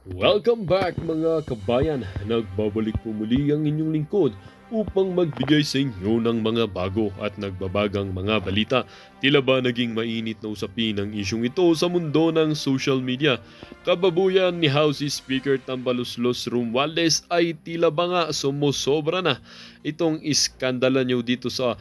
Welcome back mga kabayan! Nagbabalik po muli ang inyong lingkod upang magbigay sa inyo ng mga bago at nagbabagang mga balita. Tila ba naging mainit na usapin ang isyong ito sa mundo ng social media? Kababuyan ni House Speaker Tambaluslos Romualdez ay tila ba nga sumusobra na. Itong iskandala niyo dito sa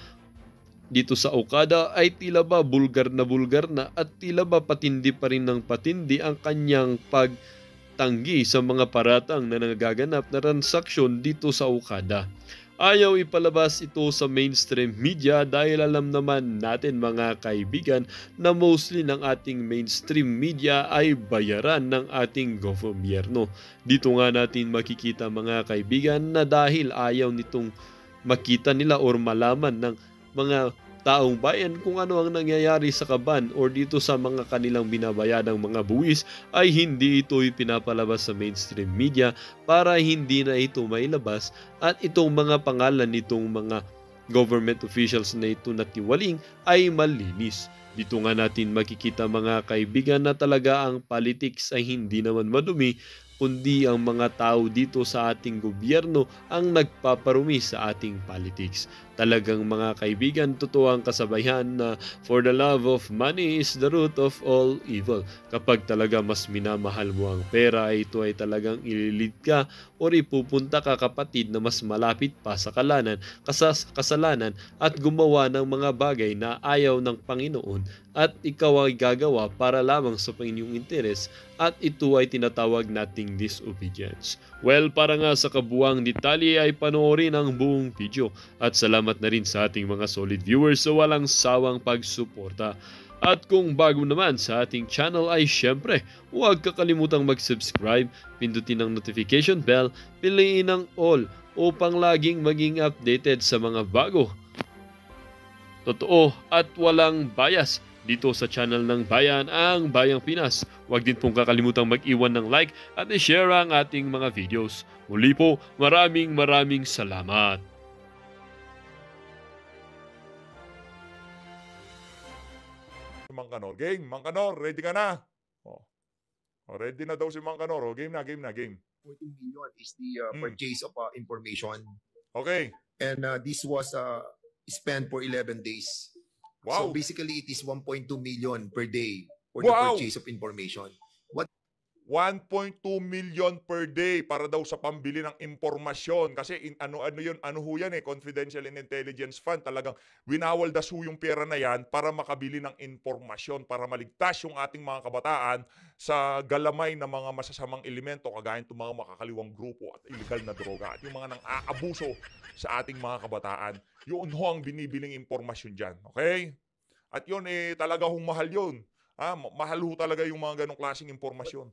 Okada ay tila ba bulgar na at tila ba patindi pa rin ng patindi ang kanyang pagtanggi sa mga paratang na nagaganap na transaksyon dito sa Okada. Ayaw ipalabas ito sa mainstream media dahil alam naman natin mga kaibigan na mostly ng ating mainstream media ay bayaran ng ating gobyerno. Dito nga natin makikita mga kaibigan na dahil ayaw nitong makita nila or malaman ng mga taong bayan kung ano ang nangyayari sa kaban or dito sa mga kanilang binabayadang mga buwis ay hindi ito ipinapalabas sa mainstream media para hindi na ito mailabas at itong mga pangalan nitong mga government officials na ito na tiwaling ay malinis. Dito nga natin makikita mga kaibigan na talaga ang politics ay hindi naman madumi kundi ang mga tao dito sa ating gobyerno ang nagpaparumi sa ating politics. Talagang mga kaibigan, totoo ang kasabayan na for the love of money is the root of all evil. Kapag talaga mas minamahal mo ang pera, ito ay talagang ililid ka o ipupunta ka kapatid na mas malapit pa sa kasalanan at gumawa ng mga bagay na ayaw ng Panginoon at ikaw ay gagawa para lamang sa inyong interes at ito ay tinatawag nating disobedience. Well, para nga sa kabuang detalye ay panoorin ang buong video at salamat na rin sa ating mga solid viewers sa walang sawang pagsuporta. At kung bago naman sa ating channel ay syempre, huwag kakalimutang mag-subscribe, pindutin ang notification bell, piliin ang all upang laging maging updated sa mga bago, totoo at walang bias dito sa channel ng Bayan, ang Bayang Pinas. Huwag din pong kakalimutang mag-iwan ng like at i-share ang ating mga videos. Muli po, maraming salamat. Mang Kanor. Game, Mang Kanor, ready ka na? Oh. Ready na daw si Mang Kanor. Oh, game na. 14 million is the purchase of information. Okay. And this was spent for 11 days. Wow. So basically, it is 1.2 million per day for Wow. the purchase of information. 1.2 million per day para daw sa pambili ng impormasyon. Kasi ano ho yan Confidential and Intelligence Fund. Talagang winawaldas ho yung pera na yan para makabili ng impormasyon, para maligtas yung ating mga kabataan sa galamay ng mga masasamang elemento kagaya ng mga makakaliwang grupo at illegal na droga at yung mga nang-aabuso sa ating mga kabataan. Yun ho ang binibiling impormasyon dyan. Okay? At yun talaga hong mahal yun. Mahal ho talaga yung mga ganong klaseng impormasyon.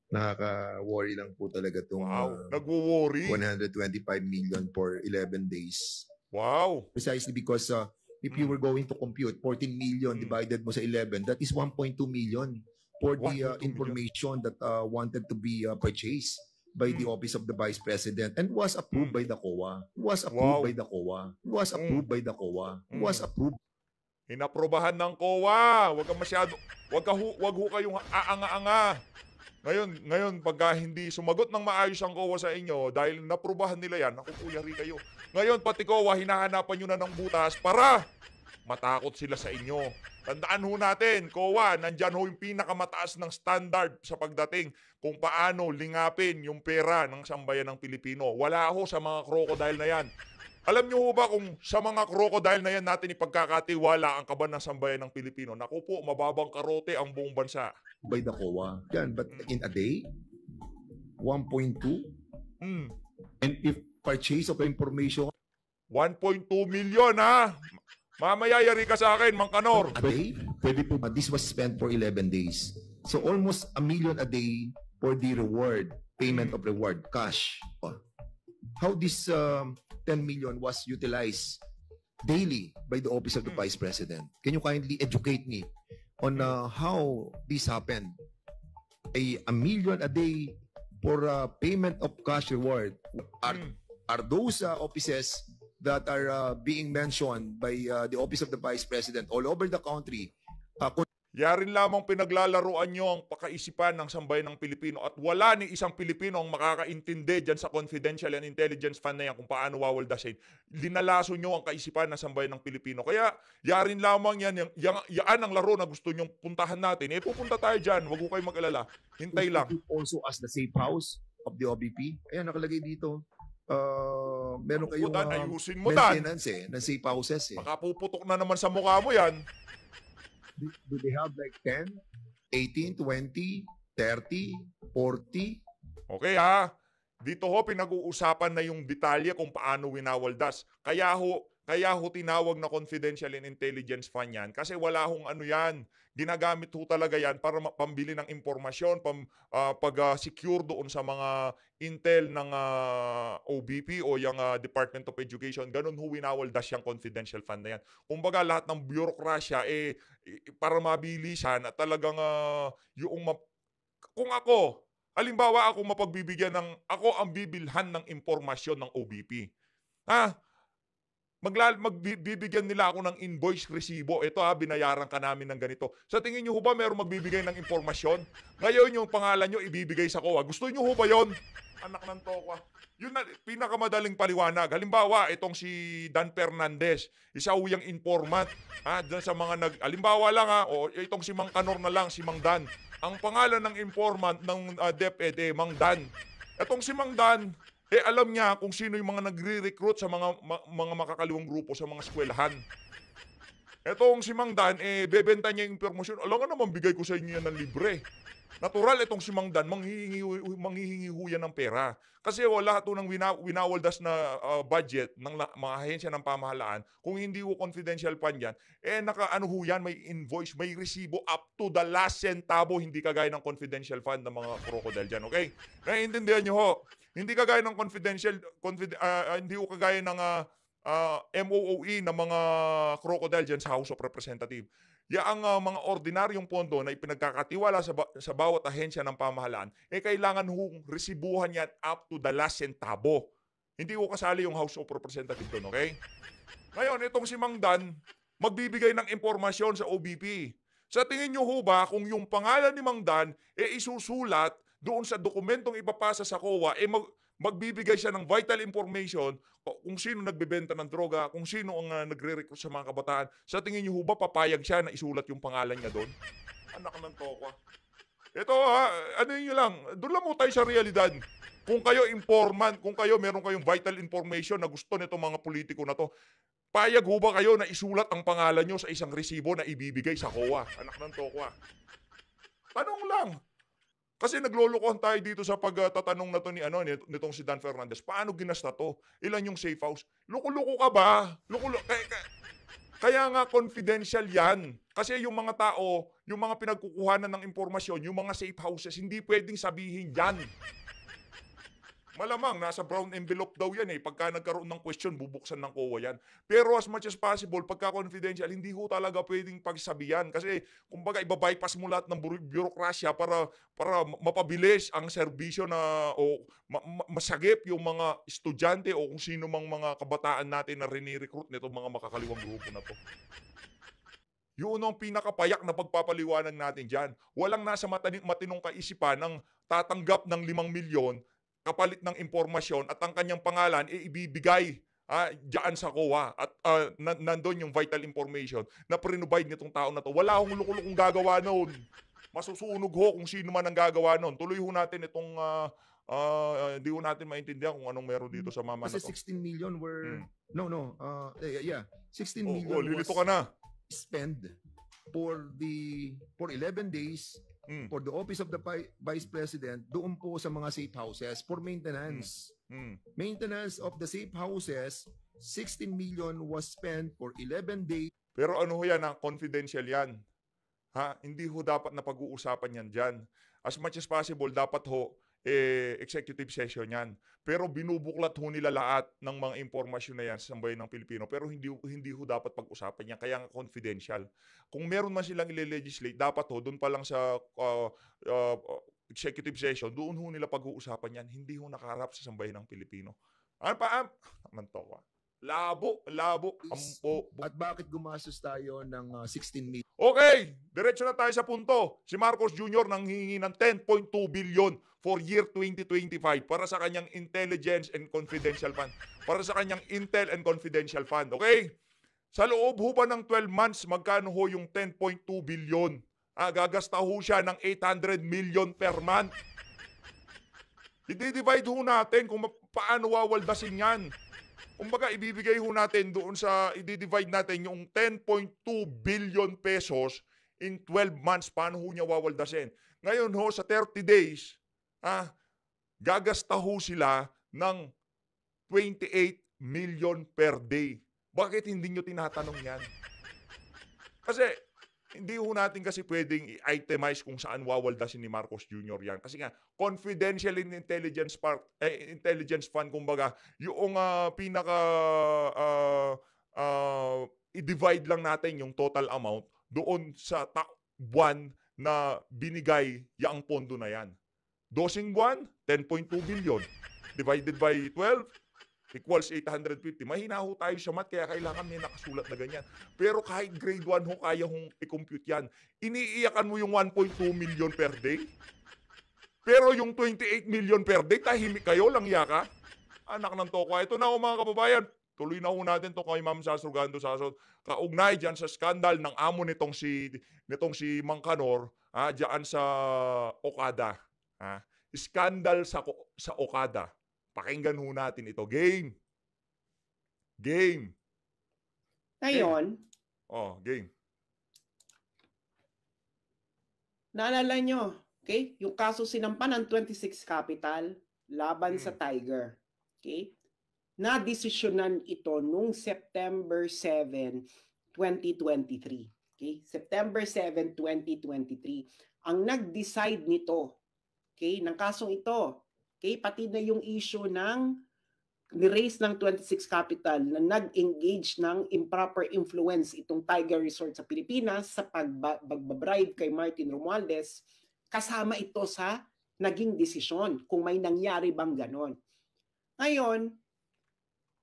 Nakaka-worry lang po talaga itong nagwo-worry. 125 million for 11 days. Wow. Precisely because if you were going to compute 14 million divided mo sa 11, that is 1.2 million for the information that wanted to be purchased by the Office of the Vice President and was approved by the COA. Was approved. Inaprobahan ng COA. Wag ho kayong aanga-anga. Ngayon, pagka hindi sumagot ng maayos ang COA sa inyo, dahil naprubahan nila yan, naku po, yari kayo. Ngayon, pati COA, hinahanapan nyo na ng butas para matakot sila sa inyo. Tandaan ho natin, COA, nandyan ho yung pinakamataas ng standard sa pagdating kung paano lingapin yung pera ng sambayan ng Pilipino. Wala ho sa mga crocodile na yan. Alam nyo ho ba kung sa mga crocodile na yan natin ipagkakatiwala ang kaban ng sambayan ng Pilipino? Naku po, mababang karote ang buong bansa. By the COA. Yan, but in a day, 1.2. And if purchase of information 1.2 million ha? Mamaya yari ka sa akin, Mang Kanor. a day, pwede po, this was spent for 11 days. So almost a million a day for the reward, payment of reward, cash. How this 10 million was utilized daily by the Office of the Vice President? Can you kindly educate me on how this happened? A million a day for payment of cash reward. Are those offices that are being mentioned by the Office of the Vice President all over the country Yarin lamang pinaglalaruan nyo ang pakaisipan ng sambayan ng Pilipino at wala ni isang Pilipino ang makakaintindi dyan sa Confidential and Intelligence Fund na yan kung paano wawaldasin. Linalaso nyo ang kaisipan ng sambayan ng Pilipino. Kaya yarin lamang yan, yan ang laro na gusto nyong puntahan natin. Pupunta tayo dyan, wag ko kayo mag-alala. Hintay lang. Also as the safe house of the OBP. Ayan, nakalagay dito. Meron kayong Dan, ayusin mo Dan. maintenance ng safe houses. Baka puputok na naman sa mukha mo yan. Do they have like 10, 18, 20, 30, 40? Okay ha? Dito ho pinag-uusapan na yung detalye kung paano winawaldas. Kaya ho tinawag na Confidential and Intelligence Fund yan. Kasi wala hong ano yan. Ginagamit ho talaga yan para pambili ng impormasyon, pag-secure doon sa mga intel ng OBP o yung Department of Education. Ganun ho winawaldas yung Confidential Fund na yan. Kumbaga lahat ng bureaucracia para mabilisan at talagang kung ako, halimbawa ako ako ang bibilhan ng impormasyon ng OBP. Magbibigyan nila ako ng invoice resibo. Ito binayaran ka namin ng ganito. Sa tingin nyo ho ba meron magbibigay ng impormasyon? Ngayon yung pangalan nyo ibibigay sa COA. Gusto nyo ho ba yun? Anak ng tokwa. Yun na, pinakamadaling paliwanag. Halimbawa, itong si Dan Fernandez, isa ho yung informant. Dyan sa mga halimbawa lang o itong si Mang Kanor na lang, si Mang Dan. Ang pangalan ng informant ng DepEd, Mang Dan. Itong si Mang Dan, alam niya kung sino yung mga nagre-recruit sa mga makakaliwang grupo sa mga eskwelahan. Etong si Mang Dan, bebenta niya yung impormasyon. Alam nga naman, bigay ko sa inyo yan ng libre. Natural, itong si Mang Dan, manghihingi ho yan ng pera. Kasi wala ito ng winawaldas na budget ng mga ahensya ng pamahalaan. Kung hindi ho confidential fund yan, naka-ano ho yan, may invoice, may resibo up to the last centavo, hindi kagaya ng confidential fund ng mga crocodile dyan, okay? Naiintindihan nyo ho. Hindi kagaya ng hindi ko kagaya ng MOOE ng mga crocodile dyan sa House of Representatives. Ang mga ordinaryong pondo na ipinagkakatiwala sa bawat ahensya ng pamahalaan, kailangan hong resibuhan yan up to the last centavo. Hindi ko kasali yung House of Representatives doon, okay? Ngayon, itong si Mang Dan, magbibigay ng impormasyon sa OBP. Sa tingin nyo ho ba, kung yung pangalan ni Mang Dan, isusulat doon sa dokumentong ipapasa sa COA, magbibigay siya ng vital information kung sino nagbebenta ng droga, kung sino ang nagre-recruit sa mga kabataan. Sa tingin niyo ba papayag siya na isulat yung pangalan niya doon? Anak ng tokwa. Ito ano yun lang, doon lang mo tayo sa realidad. Kung kayo informant, kung kayo meron kayong vital information na gusto nito mga politiko na to, payag ho ba kayo na isulat ang pangalan nyo sa isang resibo na ibibigay sa COA? Anak ng tokwa. Tanong lang. Kasi naglolokohan tayo dito sa pagtatanong na to nitong si Dan Fernandez. Paano ginasta to? Ilan yung safe house? Loko-loko ka ba? Kaya nga confidential yan. Kasi yung mga tao, yung mga pinagkukuhanan ng impormasyon, yung mga safe houses, hindi pwedeng sabihin yan. Malamang, nasa brown envelope daw yan Pagka nagkaroon ng question, bubuksan ng COA yan. Pero as much as possible, pagka confidential, hindi ho talaga pwedeng pagsabihan. Kasi, kumbaga, ibabypass mo lahat ng bureaucracia para mapabilis ang serbisyo masagip yung mga estudyante o kung sino mang mga kabataan natin na rini-recruit nito mga makakaliwang grupo na to. Yun ang pinakapayak na pagpapaliwanag natin dyan. Walang nasa matinong kaisipan ng tatanggap ng 5 milyon kapalit ng impormasyon at ang kanyang pangalan ibibigay diyan sa COA at nandun yung vital information na prinubide nitong tao na to. Wala akong lukulukong gagawa noon. Masusunog ho kung sino man ang gagawa noon. Tuloy ho natin itong hindi ho natin maintindihan kung anong meron dito sa mama Kasi na to. 16 million were 16 million Lilito was ka na. spent for 11 days for the office of the Vice President doon po sa mga safe houses for maintenance. Maintenance of the safe houses, 16 million was spent for 11 days. Pero ano ho yan, confidential yan. Hindi ho dapat na pag-uusapan yan dyan. As much as possible, dapat ho, executive session yan. Pero binubuklat ho nila lahat ng mga impormasyon na yan sa sambayan ng Pilipino. Pero hindi ho dapat pag-usapan yan. Kaya nga confidential. Kung meron man silang ile-legislate, dapat ho, doon pa lang sa executive session, doon ho nila pag-uusapan yan. Hindi ho nakaharap sa sambayan ng Pilipino. Manto ko. Labo. At bakit gumastos tayo ng 16 million? Okay, diretso na tayo sa punto. Si Marcos Jr. nanghihingi ng 10.2 billion for year 2025 para sa kanyang Intelligence and Confidential Fund. Para sa kanyang Intel and Confidential Fund, okay? Sa loob ho ba ng 12 months, magkano ho yung 10.2 billion? Gagasta ho siya ng 800 million per month. I-divide ho natin kung paano wawaldasin yan. Kumbaga, ibibigay ho natin doon sa, i-divide natin yung 10.2 billion pesos in 12 months. Paano ho niya wawaldasin? Ngayon ho, sa 30 days, gagasta ho sila ng 28 million per day. Bakit hindi nyo tinatanong yan? Kasi, hindi ho natin kasi pwedeng i-itemize kung saan wawaldasin ni Marcos Jr. yan. Kasi nga, confidential in intelligence intelligence fund, kumbaga, yung i-divide lang natin yung total amount doon sa buwan na binigay yung pondo na yan. Dosing buwan, 10.2 billion. Divided by 12, equals 850. Mahina ho tayo sa math, kaya kailangan may nakasulat na ganyan. Pero kahit grade 1 ho, kaya hong i-compute yan. Iniiyakan mo yung 1.2 million per day. Pero yung 28 million per day, tahimik kayo, lang yaka. Anak ng toko. Ito na ho mga kababayan. Tuloy na ho natin to kay Ma'am Sas Rogando Sasot. Kaugnay dyan sa skandal ng amo nitong si Mang Kanor, dyan sa Okada. Skandal sa Okada. Pakinggan ho natin ito. Game. Ngayon, game. naalala nyo, okay? Yung kaso sinampan ng 26 Capital laban sa Tiger. Okay? Na-desisyonan ito nung September 7, 2023. Okay? September 7, 2023. Ang nag-decide nito, okay, ng kasong ito, okay, pati na yung issue ng ni-raise ng 26 Capital na nag-engage ng improper influence itong Tiger Resort sa Pilipinas sa pagbabribe kay Martin Romualdez, kasama ito sa naging desisyon kung may nangyari bang ganon. Ngayon,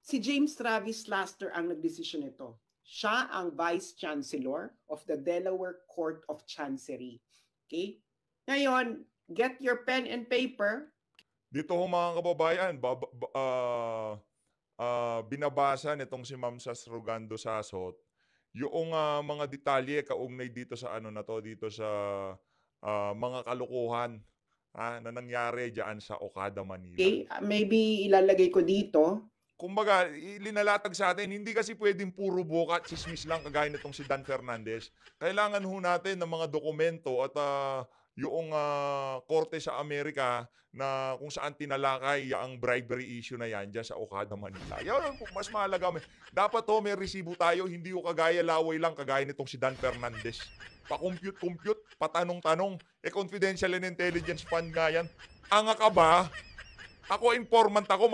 si James Travis Laster ang nagdesisyon nito. Siya ang Vice Chancellor of the Delaware Court of Chancery. Okay? Ngayon, get your pen and paper. Dito ho mga kababayan, binabasa nitong si Ma'am Sas Rogando Sasot yung mga detalye kaugnay dito sa dito sa mga kalokohan na nangyari diyan sa Okada, Manila. Okay, maybe ilalagay ko dito. Kumbaga, ilinalatag sa atin, hindi kasi pwedeng puro boka at chismis lang kagaya nitong si Dan Fernandez. Kailangan ho natin ng mga dokumento at yung korte sa Amerika na kung saan tinalakay ang bribery issue na yan dyan sa Okada, Manila. Yan, mas mahalaga. Dapat may resibo tayo, hindi ko kagaya laway lang, kagaya nitong si Dan Fernandez. Pa-compute, patanong-tanong. Confidential and Intelligence Fund nga yan. Anga ka ba? Ako, informant ako,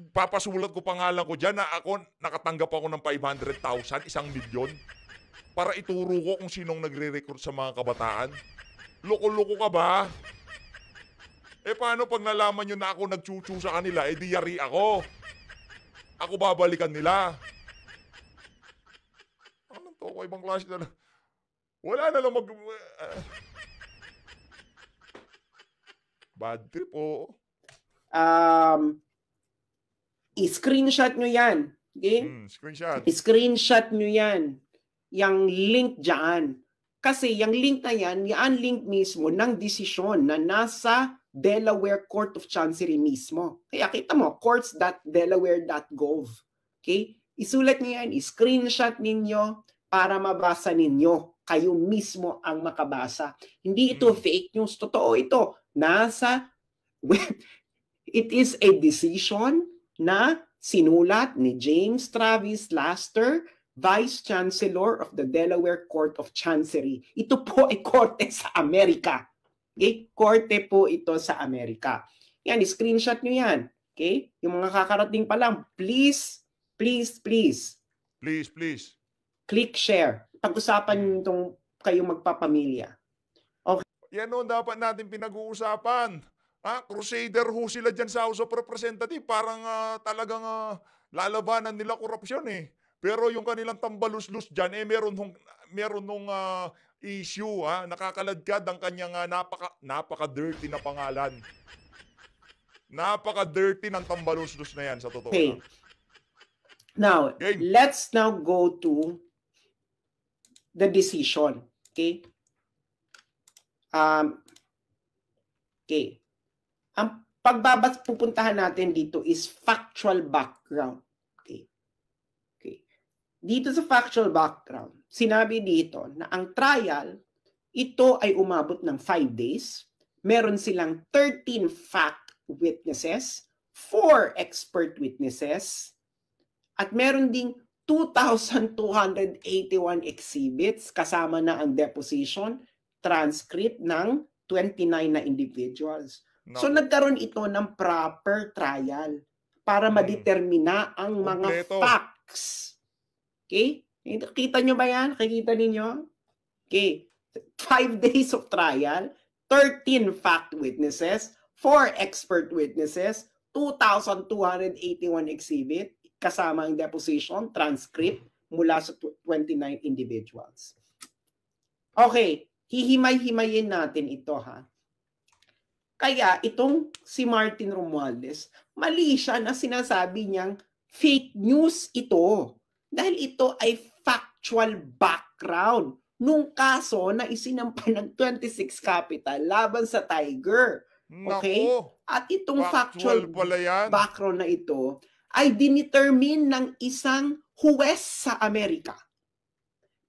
papasulat ko pangalan ko dyan na ako, nakatanggap ako ng 500,000, 1 milyon, para ituro ko kung sinong nagre-recruit sa mga kabataan. Loko-loko ka ba? Paano pag nalaman nyo na ako nagchuchu sa kanila, di yari ako. Ako babalikan nila. Anong to? Ibang klase na lang. Wala na lang bad trip, oo. I-screenshot nyo yan. Okay? Screenshot. I-screenshot nyo yan. Yang link dyan. Kasi yung link na yan, yung link mismo ng desisyon na nasa Delaware Court of Chancery mismo. Kaya kita mo, courts.delaware.gov. Okay? Isulat niyo yan, i-screenshot ninyo para mabasa ninyo. Kayo mismo ang makabasa. Hindi ito fake news. Totoo ito. It is a decision na sinulat ni James Travis Laster, Vice Chancellor of the Delaware Court of Chancery. Ito po ay korte sa Amerika. Okay? Korte po ito sa Amerika. Yan, screenshot nyo yan. Okay? Yung mga kakarating pa lang, please. Click share. Pag-usapan nyo itong kayong magpapamilya. Okay. Yan o, dapat natin pinag-uusapan. Crusader ho sila dyan sa House of Representatives. Parang talagang lalabanan nila korupsyon eh. Pero yung kanilang tambaluslus dyan, meron nung issue, nakakalagkad ang kanyang napaka-dirty na pangalan. Napaka-dirty ng tambaluslus na yan, sa totoo Okay. lang. Now, Game. let's now go to the decision. Okay? Okay. Ang pupuntahan natin dito is factual background. Okay. Okay. Dito sa factual background, sinabi dito na ang trial, ito ay umabot ng 5 days. Meron silang 13 fact witnesses, 4 expert witnesses, at meron ding 2,281 exhibits kasama na ang deposition, transcript ng 29 na individuals. So nagkaroon ito ng proper trial para madetermina ang mga Kompleto. facts. Okay? Kita nyo ba yan? Kikita ninyo? Okay. 5 days of trial, 13 fact witnesses, 4 expert witnesses, 2,281 exhibit, kasama ang deposition, transcript, mula sa 29 individuals. Okay, hihimay-himayin natin ito ha. Kaya itong si Martin Romualdez, mali siya na sinasabi niyang fake news ito. Dahil ito ay factual background nung kaso na isinampa ng 26 Capital laban sa Tiger. Okay? Nako, At itong factual factual pala yan. background na ito ay dinetermine ng isang huwes sa Amerika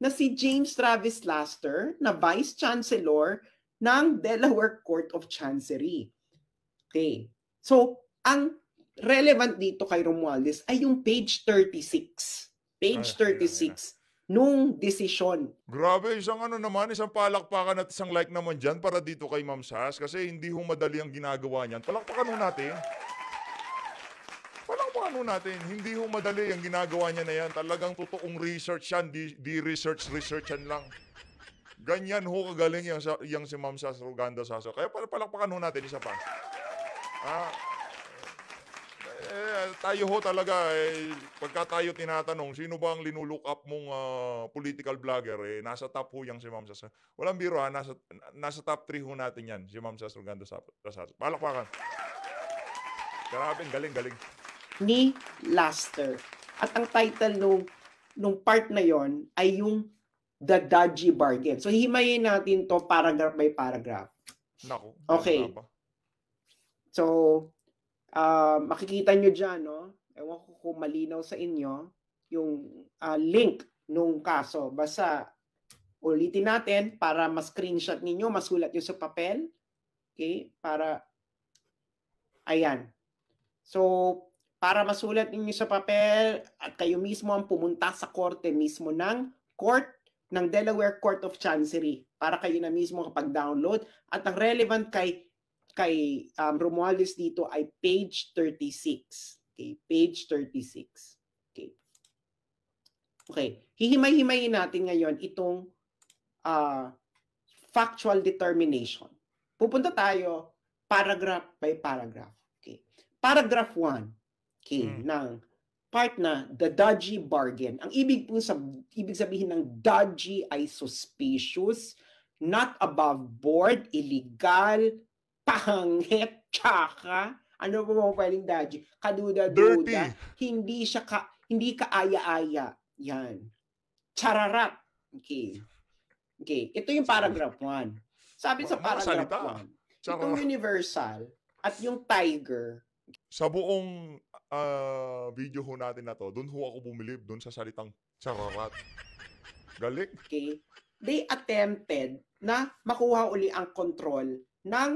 na si James Travis Laster na Vice Chancellor ng Delaware Court of Chancery. Okay. So, ang relevant dito kay Romualdez ay yung page 36. Page Ay, 36 nung desisyon. Grabe, isang isang palakpakan at isang like naman dyan para dito kay Ma'am Sas kasi hindi ho madali ang ginagawa niyan. Palakpakan ho natin. Palakpakan ho natin. Hindi ho madali ang ginagawa niya na yan. Talagang totoong research yan. Di researchan lang. Ganyan ho kagaling yung si Ma'am Sas Rogando Saso. Kaya palakpakan ho natin isa pa. Tayo ho talaga, pagka tayo tinatanong, sino ba ang linulook up mong political vlogger, nasa top ho yung si Ma'am Sas. Walang biro nasa top 3 ho natin yan, si Ma'am Sas Rogando Saso. Palakpakan. Grabe, galing. Ni Laster. At ang title nung part na yon ay yung The Dodgy Bargain. So, himayin natin to paragraph by paragraph. Nako. Okay. So, makikita nyo dyan, no? Ewan ko kung malinaw sa inyo yung link nung kaso. Basta, ulitin natin para ma-screenshot ninyo, masulat nyo sa papel. Okay? Para, ayan. So, para masulat ninyo sa papel at kayo mismo ang pumunta sa korte mismo ng ng Delaware Court of Chancery para kayo na mismo kapag-download. At ang relevant kay Romualdez dito ay page 36. Okay, page 36. Okay. Okay, hihimay-himayin natin ngayon itong factual determination. Pupunta tayo paragraph by paragraph. Okay. Paragraph 1. Okay, ng part na the dodgy bargain. Ang ibig sabihin ng dodgy ay suspicious, not above board, illegal, pangit, tsaka, ano ba mga pwedeng dodgy? Kaduda-duda, hindi kaaya-aya. Yan. Chararat. Okay. Okay, ito yung paragraph 1. Sabi sa paragraph 1, itong universal at yung tiger. Sa buong video ho natin na to, doon ho ako bumilib doon sa salitang chararat. Galing. Okay. They attempted na makuha uli ang control ng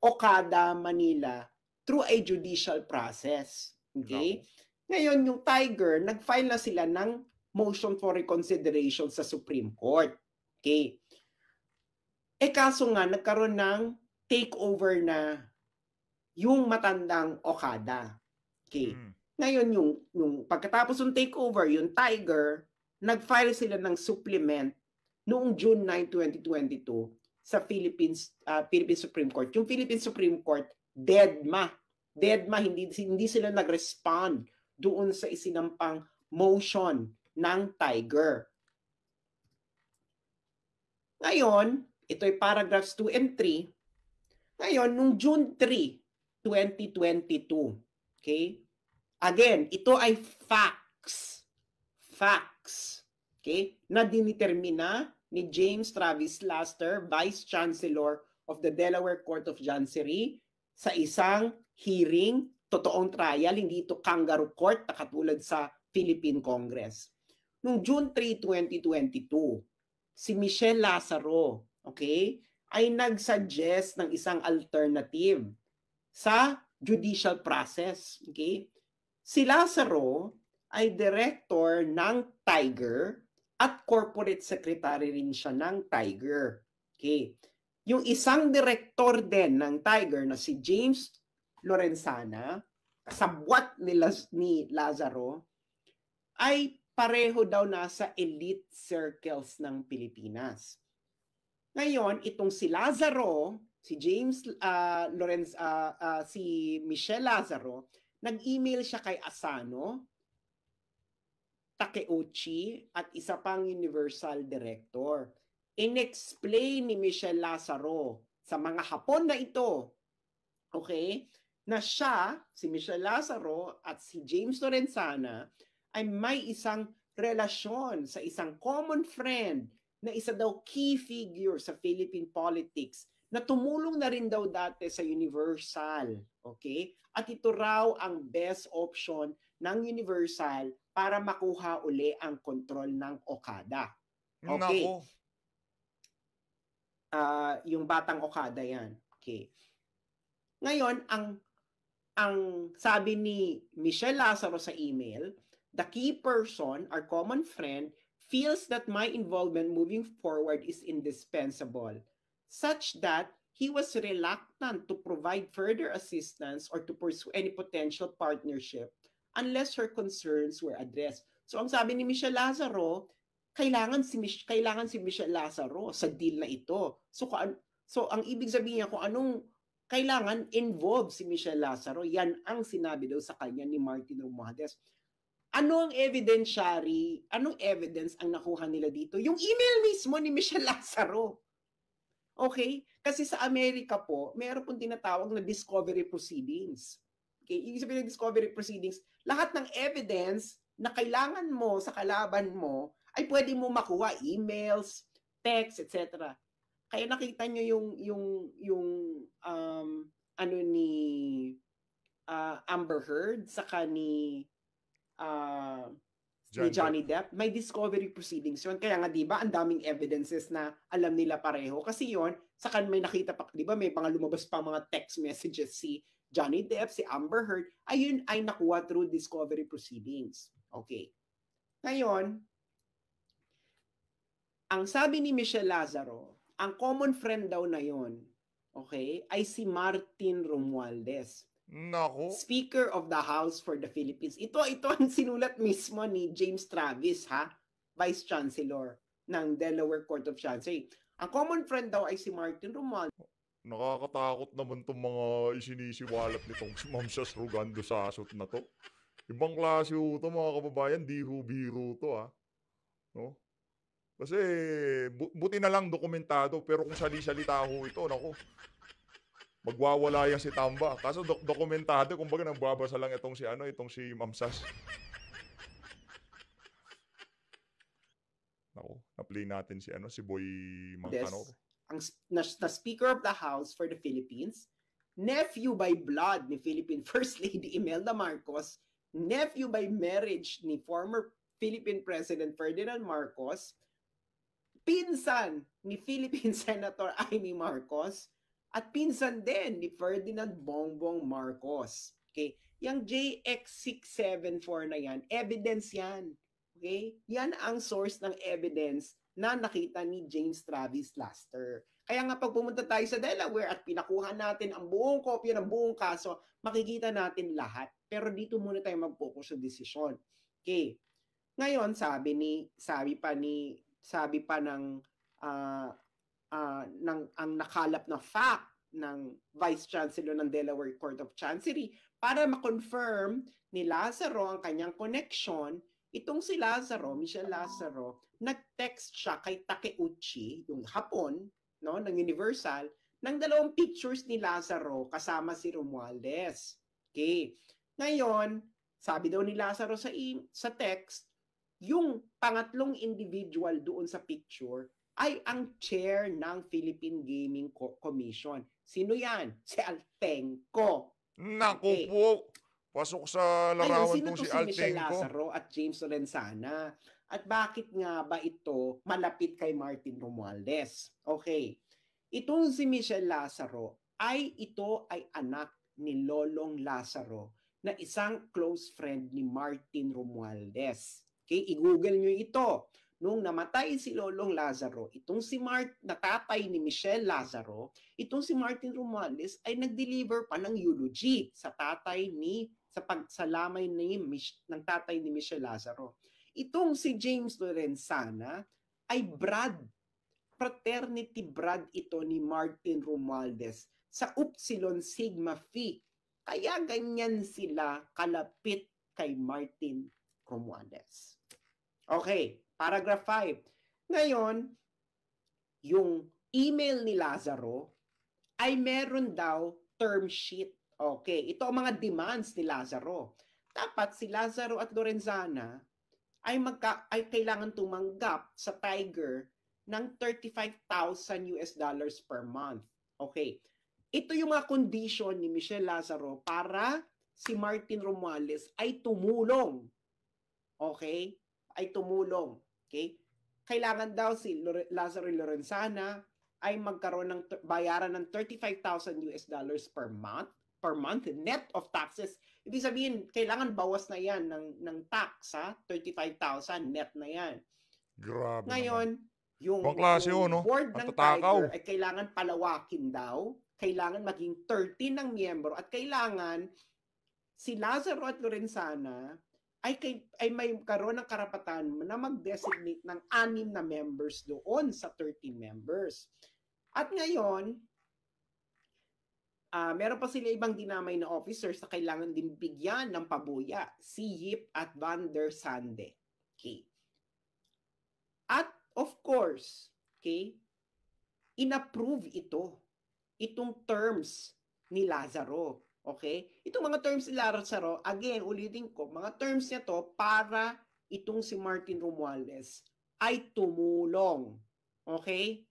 Okada, Manila through a judicial process. Okay? Ngayon, yung Tiger, nag-file na sila ng motion for reconsideration sa Supreme Court. Okay? Kaso nga, nagkaroon ng takeover na yung matandang Okada. Okay. Ngayon, yung pagkatapos ng takeover, yung Tiger, nag-file sila ng supplement noong June 9, 2022 sa Philippine Supreme Court. Yung Philippine Supreme Court, deadma, hindi sila nag-respond doon sa isinampang motion ng Tiger. Ngayon, ito'y paragraphs 2 and 3. Ngayon, nung June 3, 2022, okay? Again, ito ay facts. Facts. Okay? Na dinitermina ni James Travis Laster, Vice Chancellor of the Delaware Court of Chancery, sa isang hearing, totoong trial, hindi ito kangaroo court na katulad sa Philippine Congress. Noong June 3, 2022, si Michelle Lazaro, okay, ay nag-suggest ng isang alternative sa judicial process. Okay? Si Lazaro ay director ng Tiger at corporate secretary rin siya ng Tiger. Okay. Yung isang director din ng Tiger na si James Lorenzana, kasabwat ni Lazaro, ay pareho daw nasa elite circles ng Pilipinas. Ngayon, itong si Lazaro, si James si Michelle Lazaro, nag-email siya kay Asano, Takeuchi, at isa pang Universal Director. In-explain ni Michelle Lazaro sa mga Hapon na ito, okay, na siya, si Michelle Lazaro at si James Lorenzana ay may isang relasyon sa isang common friend na isa daw key figure sa Philippine politics na tumulong na rin daw dati sa Universal. Okay? At ito raw ang best option ng Universal para makuha uli ang kontrol ng Okada. Okay. Nako. Yung batang Okada yan. Okay. Ngayon, ang sabi ni Michelle Lazaro sa email, the key person, our common friend, feels that my involvement moving forward is indispensable, such that he was reluctant to provide further assistance or to pursue any potential partnership unless her concerns were addressed. So ang sabi ni Michelle Lazaro, kailangan si Michelle Lazaro sa deal na ito. So ang ibig sabihin niya kung anong kailangan involved si Michelle Lazaro, yan ang sinabi daw sa kanya ni Martin Romualdez. Ano ang evidence ang nakuha nila dito? Yung email mismo ni Michelle Lazaro. Okay? Kasi sa Amerika po, meron pong tinatawag na discovery proceedings. Okay? Ibig sabihin ng discovery proceedings, lahat ng evidence na kailangan mo sa kalaban mo ay pwede mo makuha, emails, text, etc. Kaya nakita nyo yung ano ni Amber Heard saka ni Johnny Depp, may discovery proceedings yun. Kaya nga, di ba, ang daming evidences na alam nila pareho. Kasi yun, saka may nakita pa, di ba, may mga lumabas pa mga text messages si Johnny Depp, si Amber Heard, ayun ay nakuha through discovery proceedings. Okay. Ngayon, ang sabi ni Michelle Lazaro, ang common friend daw na yon, okay, ay si Martin Romualdez. Nako. Speaker of the House for the Philippines. Ito ang sinulat mismo ni James Travis, Vice Chancellor ng Delaware Court of Chancery. Ang common friend daw ay si Martin Romualdez. Nakakatakot naman itong mga isinisiwalat nitong si Ma'am Shas Rugando sa asot na to. Ibang klase ito mga kababayan, di biro to No? Kasi buti na lang dokumentado, pero kung sali-salita ho ito, nako, magwawala yan si Tamba. Kaso dokumentado, kumbaga nagbabasa lang itong si Ma'am Shas. Nako, na-play natin si Boy Mangkanor. Ang Speaker of the House for the Philippines, nephew by blood ni Philippine First Lady Imelda Marcos, nephew by marriage ni former Philippine President Ferdinand Marcos, pinsan ni Philippine Senator Amy Marcos, at pinsan din ni Ferdinand Bongbong Marcos. Okay? Yang JX674 na yan, evidence yan. Okay? Yan ang source ng evidence na nakita ni James Travis Laster. Kaya nga pag pumunta tayo sa Delaware at pinakuha natin ang buong kopya ng buong kaso, makikita natin lahat. Pero dito muna tayo mag-focus sa desisyon. Okay. Ngayon, sabi pa ng ang nakalap na fact ng Vice Chancellor ng Delaware Court of Chancery para ma-confirm ni Lazaro ang kanyang connection. Itong si Lazaro, Michelle Lazaro, nag-text siya kay Takeuchi, yung Hapon, no, ng Universal, ng 2 pictures ni Lazaro kasama si Romualdez. Okay. Ngayon, sabi daw ni Lazaro sa text, yung pangatlong individual doon sa picture ay ang chair ng Philippine Gaming Commission. Sino yan? Si Altenco. Naku Okay. po. Pasok sa Ngayon, larawan sino tong to si si Michelle Altenco. Lazaro at James Lorenzana? At bakit nga ba ito malapit kay Martin Romualdez? Okay. Itong si Michelle Lazaro ito ay anak ni Lolong Lazaro na isang close friend ni Martin Romualdez. Okay, i-google nyo ito. Nung namatay si Lolong Lazaro, itong si natatay ni Michelle Lazaro, itong si Martin Romualdez ay nag-deliver pa ng eulogy sa tatay sa pagsalamay ng tatay ni Michelle Lazaro. Itong si James Lorenzana ay fraternity brad ito ni Martin Romualdez sa Upsilon Sigma Phi. Kaya ganyan sila kalapit kay Martin Romualdez. Okay, paragraph 5. Ngayon, yung email ni Lazaro ay meron daw term sheet. Okay, ito ang mga demands ni Lazaro. Dapat si Lazaro at Lorenzana ay kailangan tumanggap sa Tiger ng $35,000 per month. Okay. Ito yung mga condition ni Michelle Lazaro para si Martin Romualdez ay tumulong. Okay? Ay tumulong. Okay? Kailangan daw si Lazaro Lorenzana ay magkaroon ng bayaran ng $35,000 per month net of taxes. Ibig sabihin, kailangan bawas na yan ng tax, ha? 35,000 net na yan. Grabe Ngayon, naman. yung no? board Ang ng tatakaw. Tiger ay kailangan palawakin daw, kailangan maging 13 ng miyembro at kailangan si Lazaro at Lorenzana ay may karoon ng karapatan na mag-designate ng 6 na members doon sa 13 members. At ngayon, meron pa sila ibang dinamay na officers na kailangan din bigyan ng pabuya, si Yip at Van der Sande. Okay. At of course, okay, inapprove itong terms ni Lazaro. Okay? Itong mga terms ni Lazaro, again, ulitin ko, mga terms niya to para itong si Martin Romualdez ay tumulong. Okay?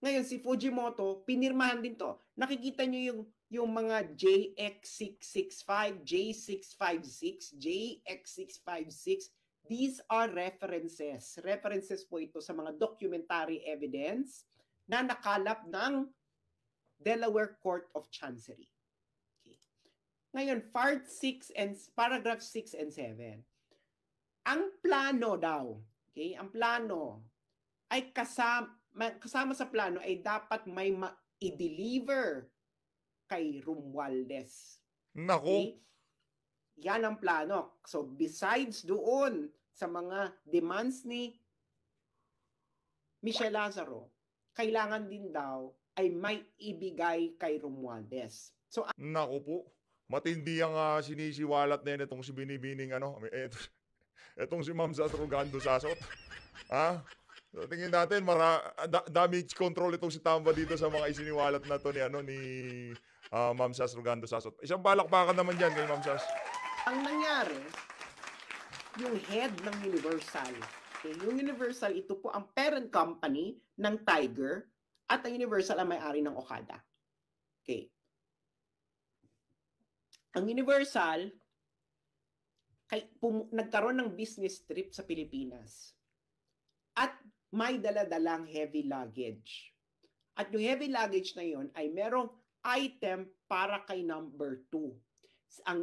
Ngayon, si Fujimoto, pinirmahan din to. Nakikita nyo yung mga JX665, J656, JX656. These are references. References po ito sa mga documentary evidence na nakalap ng Delaware Court of Chancery. Okay. Ngayon, paragraph 6 and 7. Ang plano daw, okay, ang plano ay kasama sa plano ay dapat may i-deliver kay Romualdez. Naku. Okay? Yan ang plano. So, besides doon sa mga demands ni Michelle Lazaro, kailangan din daw ay may ibigay kay Romualdez. So, Naku po. Matindi ang sinisiwalat na yan itong si Binibining itong si Ma'am Sas Rogando Sasot. Ha? So, tingin natin, damage control itong si Tamba dito sa mga isiniwalat na to ni Ma'am Sas Rogando Sasot. Isang balakbakan naman yan kay Ma'am Sas. ang nangyari, yung head ng Universal, okay, yung Universal, ito po ang parent company ng Tiger at ang Universal ang may-ari ng Okada. Okay. Ang Universal, nagkaroon ng business trip sa Pilipinas at may dala-dalang heavy luggage. At yung heavy luggage na yon ay merong item para kay number 2. Ang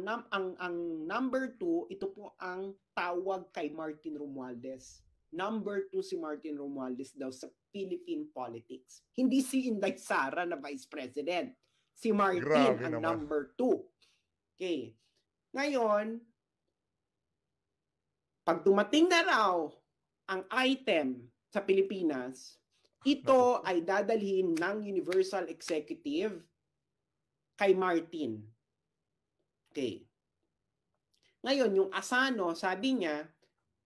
number 2, ito po ang tawag kay Martin Romualdez. Number 2 si Martin Romualdez daw sa Philippine politics. Hindi si Inday Sara na Vice President. Si Martin Grabe ang naman. number 2. Okay. Ngayon, pag dumating na raw ang item sa Pilipinas, Ito ay dadalhin ng Universal Executive kay Martin. Okay. Ngayon, yung Asano, sabi niya,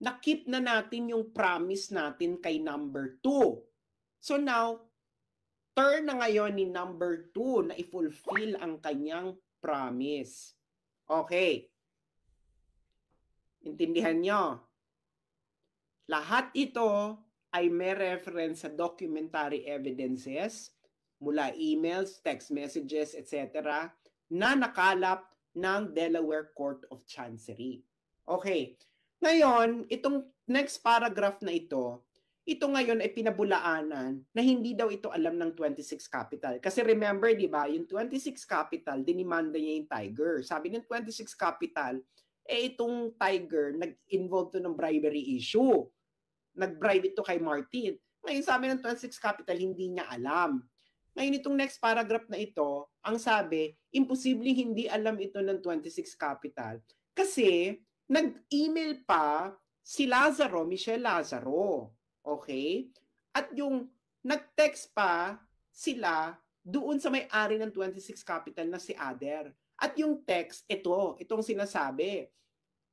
na-keep na natin yung promise natin kay number 2. So now, turn na ngayon ni number 2 na i-fulfill ang kanyang promise. Okay. Intindihan nyo? Lahat ito ay may reference sa documentary evidences mula emails, text messages, etc. na nakalap ng Delaware Court of Chancery. Okay. Ngayon, itong next paragraph na ito ngayon ay pinabulaanan na hindi daw ito alam ng 26 Capital. Kasi remember, di ba, yung 26 Capital, dinimanda niya yung Tiger. Sabi ng 26 Capital, itong Tiger, nag-involve to ng bribery issue. Nag-bribe ito kay Martin. Ngayon, sabi ng 26 Capital, hindi niya alam. Ngayon, itong next paragraph na ito, ang sabi, imposibleng hindi alam ito ng 26 Capital. Kasi, nag-email pa si Lazaro, Michelle Lazaro. Okay? At yung nag-text pa sila doon sa may-ari ng 26 Capital na si Ader. At yung text, itong sinasabi,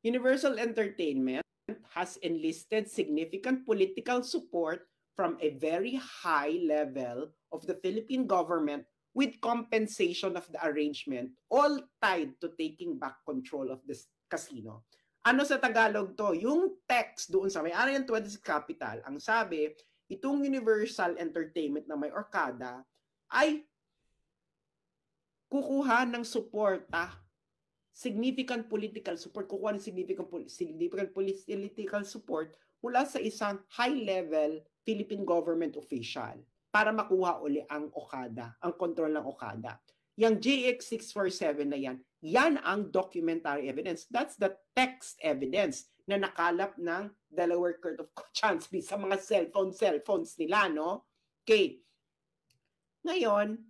Universal Entertainment has enlisted significant political support from a very high level of the Philippine government with compensation of the arrangement, all tied to taking back control of this casino. Ano sa Tagalog to? Yung text doon sa may-ari ng 26 Capital, ang sabi, itong Universal Entertainment na may Orcada ay kukuha ng suporta, significant political support, kukuha ng significant political support mula sa isang high-level Philippine government official para makuha uli ang Okada, ang kontrol ng Okada. Yang JX647 na yan ang documentary evidence. That's the text evidence na nakalap ng Delaware Court of Chancery sa mga cellphones nila, no? Okay. Ngayon,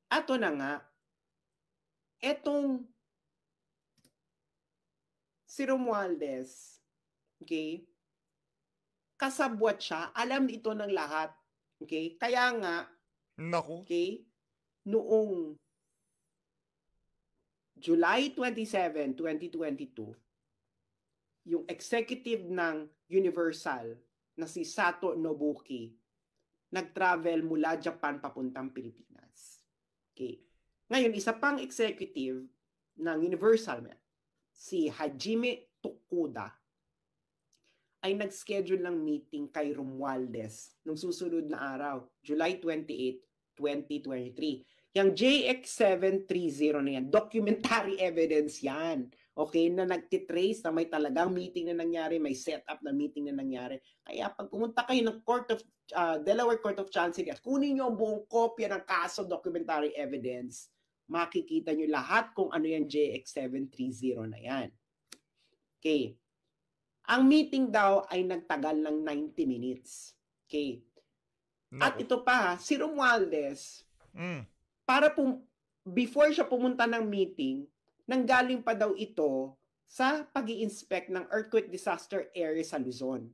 ato na nga, etong si Romualdez, okay, kasabwat siya, alam ito ng lahat. Okay? Kaya nga, Naku. okay, noong July 27, 2022, yung executive ng Universal na si Sato Nobuki nag-travel mula Japan papuntang Pilipinas. Okay. Ngayon, isa pang executive ng Universal, si Hajime Tokuda, ay nag-schedule ng meeting kay Romualdez nung susunod na araw, July 28, 2023. Yung JX730 na yan, documentary evidence yan. Okay, na nagtitrace na may talagang meeting na nangyari, may setup na meeting na nangyari. Kaya pag pumunta kayo ng Delaware Court of Chancery at kunin nyo ang buong kopya ng kaso documentary evidence, makikita nyo lahat kung ano yung JX730 na yan. Okay. Ang meeting daw ay nagtagal ng 90 minutes. Okay. At ito pa, si Romualdez, before siya pumunta ng meeting, nanggaling pa daw ito sa pag-i-inspect ng earthquake disaster area sa Luzon.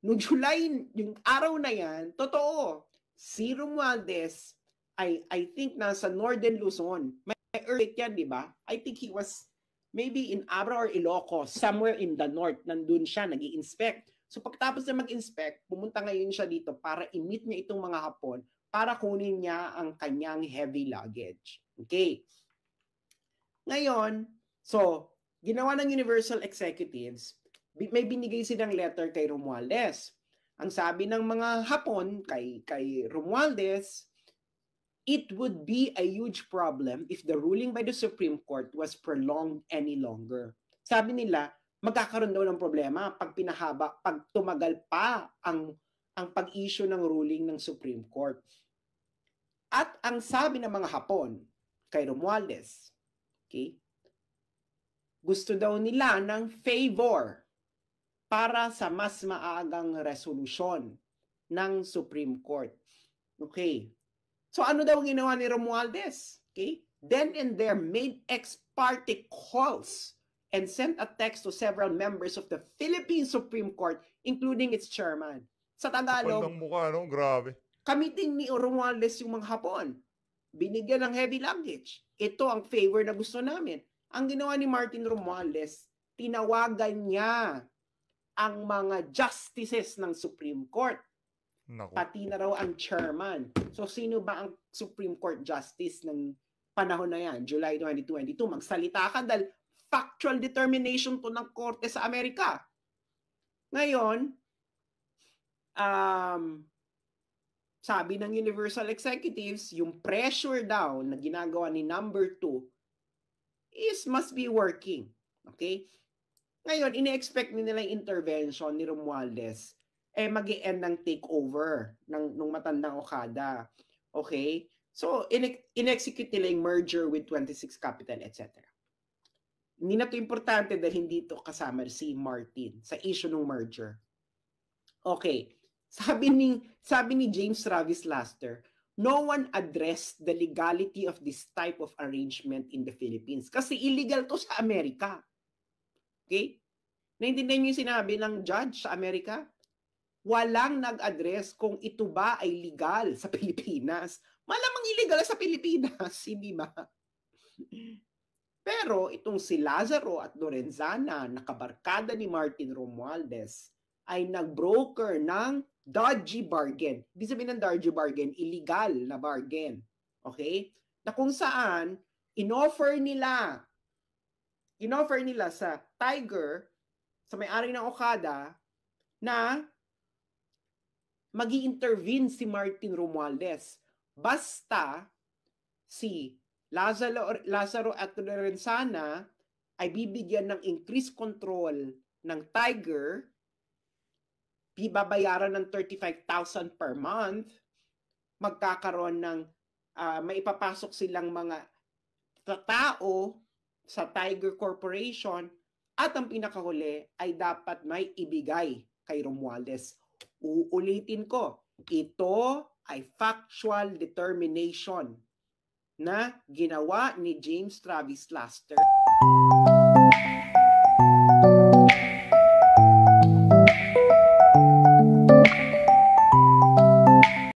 Noong July, yung araw na yan, totoo, si Romualdez ay, I think, nasa Northern Luzon. May earthquake yan, di ba? I think he was maybe in Abra or Ilocos, somewhere in the north. Nandun siya, nag-i-inspect. So pagtapos na mag-inspect, pumunta ngayon siya dito para i-meet niya itong mga Hapon para kunin niya ang kanyang heavy luggage. Okay. Ngayon, so, ginawa ng Universal Executives, may binigay silang letter kay Romualdez. Ang sabi ng mga Hapon kay Romualdez, it would be a huge problem if the ruling by the Supreme Court was prolonged any longer. Sabi nila, magkakaroon daw ng problema pag pinahaba, pag tumagal pa ang pag-issue ng ruling ng Supreme Court. At ang sabi ng mga Hapon kay Romualdez, okay, gusto daw nila ng favor para sa mas maagang resolusyon ng Supreme Court. Okay. So ano daw ginawa ni Romualdez? Okay? Then and there made ex parte calls and sent a text to several members of the Philippine Supreme Court, including its chairman. Sa Kapal Tagalog, ng mukha, no? Grabe. kamiting ni Romualdez yung mga Hapon. Binigyan ng heavy luggage. Ito ang favor na gusto namin. Ang ginawa ni Martin Romualdez, tinawagan niya ang mga justices ng Supreme Court. Nako. Pati na raw ang chairman. So sino ba ang Supreme Court Justice ng panahon na yan, July 2022? Magsalita ka dahil factual determination to ng korte sa Amerika. Ngayon, sabi ng Universal Executives, yung pressure daw na ginagawa ni number 2 must be working. Okay? Ngayon, ine-expect nila yung intervention ni Romualdez mag-i-end ng takeover nung matandang Okada. Okay? So, in-execute nila yung merger with 26 Capital, etc. Hindi na to importante dahil hindi to kasama si Martin sa issue ng merger. Okay. Sabi ni James Travis Laster, no one addressed the legality of this type of arrangement in the Philippines. Kasi illegal to sa Amerika. Okay? Naintindihan niyo yung sinabi ng judge sa Amerika? Walang nag-address kung ito ba ay legal sa Pilipinas. Malamang illegal sa Pilipinas, hindi ba? Pero itong si Lazaro at Lorenzana, nakabarkada ni Martin Romualdez, ay nag-broker ng dodgy bargain. Ibig sabihin ng dodgy bargain, illegal na bargain. Okay? Na kung saan, in-offer nila sa Tiger, sa may-ari ng Okada, na magi-intervene si Martin Romualdez. Basta si Lazaro at Lorenzana ay bibigyan ng increased control ng Tiger, bibabayaran ng 35,000 per month, magkakaroon ng maipapasok silang mga tao sa Tiger Corporation, at ang pinakahuli ay dapat may ibigay kay Romualdez. Uulitin ko, ito ay factual determination na ginawa ni James Travis Laster